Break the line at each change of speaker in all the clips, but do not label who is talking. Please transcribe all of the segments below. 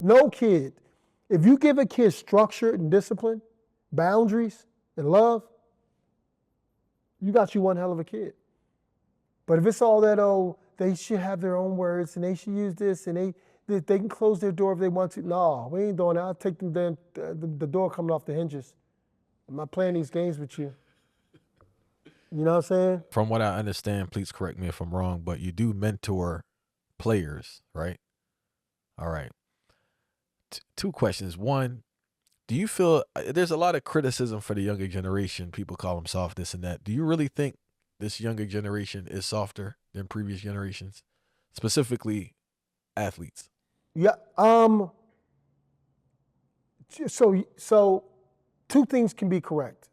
No kid. If you give a kid structure and discipline, boundaries and love, you got you one hell of a kid. But if it's all that, oh, they should have their own words and they should use this and they can close their door if they want to. No, we ain't doing that. I'll take them then, the door coming off the hinges. I'm not playing these games with you. You know what I'm saying?
From what I understand, please correct me if I'm wrong, but you do mentor players, right? All right. Two questions. One, do you feel there's a lot of criticism for the younger generation? People call them soft, this and that. Do you really think this younger generation is softer than previous generations, specifically athletes?
Yeah. So two things can be correct.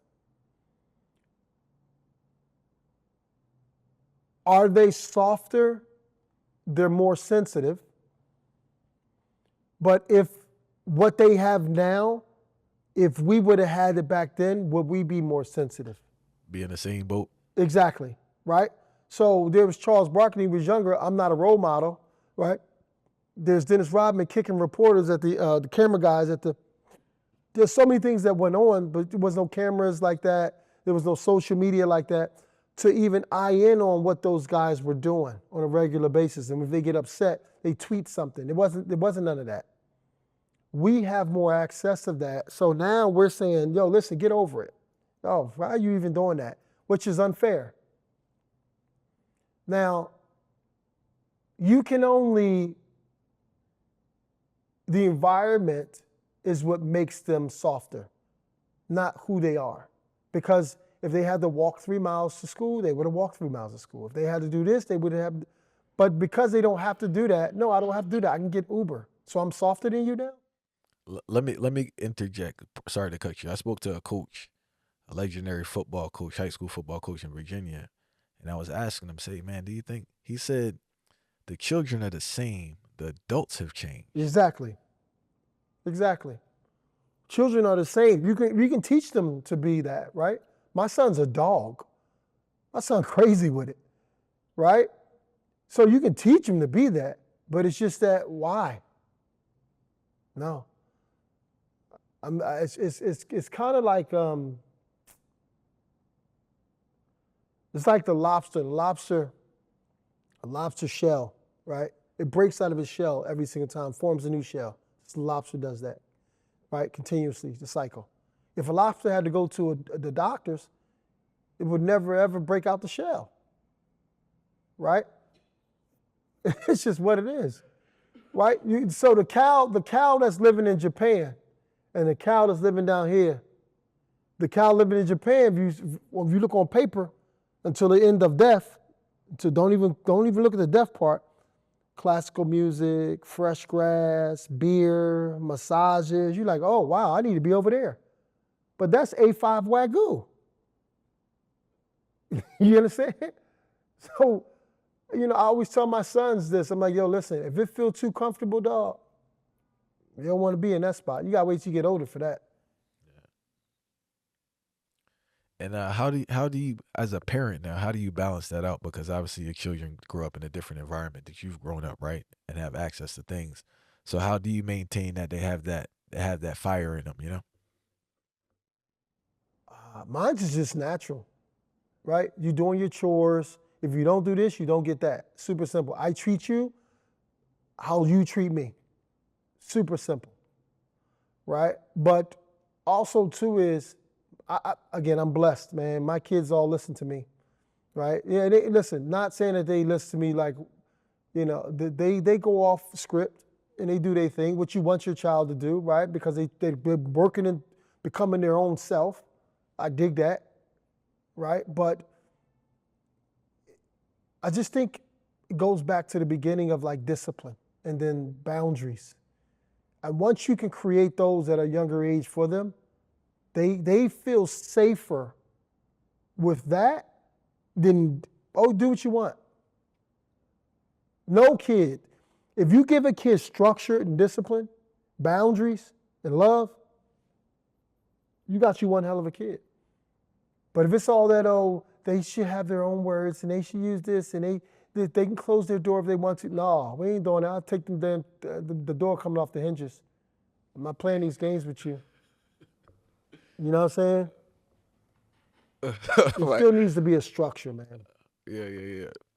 Are they softer? They're more sensitive. But if what they have now, if we would have had it back then, would we be more sensitive?
Be in the same boat?
Exactly, right? So there was Charles Barkley, he was younger. I'm not a role model, right? There's Dennis Rodman kicking reporters at the camera guys at the. There's so many things that went on, but there was no cameras like that. There was no social media like that to even eye in on what those guys were doing on a regular basis. And if they get upset, they tweet something. There wasn't none of that. We have more access of that. So now we're saying, yo, listen, get over it. Oh, why are you even doing that? Which is unfair. Now, you can only, the environment is what makes them softer, not who they are. Because if they had to walk 3 miles to school, they would have walked 3 miles to school. If they had to do this, they would have. But because they don't have to do that, no, I don't have to do that. I can get Uber. So I'm softer than you now?
Let me interject. Sorry to cut you. I spoke to a coach, a legendary football coach, high school football coach in Virginia, and I was asking him, say, man, do you think, he said, the children are the same, the adults have changed.
Exactly. Children are the same. You can teach them to be that, right? My son's a dog. My son's crazy with it, right? So you can teach him to be that, but it's just that, why? No. It's kind of like it's like the lobster shell, right? It breaks out of its shell every single time, forms a new shell. The lobster does that, right? Continuously, the cycle. If a lobster had to go to the doctors, it would never ever break out the shell, right? It's just what it is, right? So the cow that's living in Japan and the cow that's living down here, the cow living in Japan, if you look on paper, until the end of death, so don't even look at the death part. Classical music, fresh grass, beer, massages. You're like, oh wow, I need to be over there. But that's A5 Wagyu. You understand? So, I always tell my sons this. I'm like, yo, listen, if it feels too comfortable, dog, you don't want to be in that spot. You gotta wait till you get older for that.
And how do you, as a parent now, how do you balance that out? Because obviously your children grew up in a different environment that you've grown up, right, and have access to things. So how do you maintain that they have that fire in them?
Mine's is just natural, right? You're doing your chores. If you don't do this, you don't get that. Super simple. I treat you how you treat me. Super simple, right? But also too is, again, I'm blessed, man. My kids all listen to me, right? Yeah, they listen. Not saying that they listen to me like, they go off script and they do their thing, what you want your child to do, right? Because they're working and becoming their own self. I dig that, right? But I just think it goes back to the beginning of like discipline and then boundaries. And once you can create those at a younger age for them, they feel safer with that than, do what you want. No kid. If you give a kid structure and discipline, boundaries and love, you got you one hell of a kid. But if it's all that, they should have their own words and they should use this and they can close their door if they want to. No, we ain't doing that. I'll take them damn the door coming off the hinges. I'm not playing these games with you. You know what I'm saying? There
Right.
still needs to be a structure, man.
Yeah.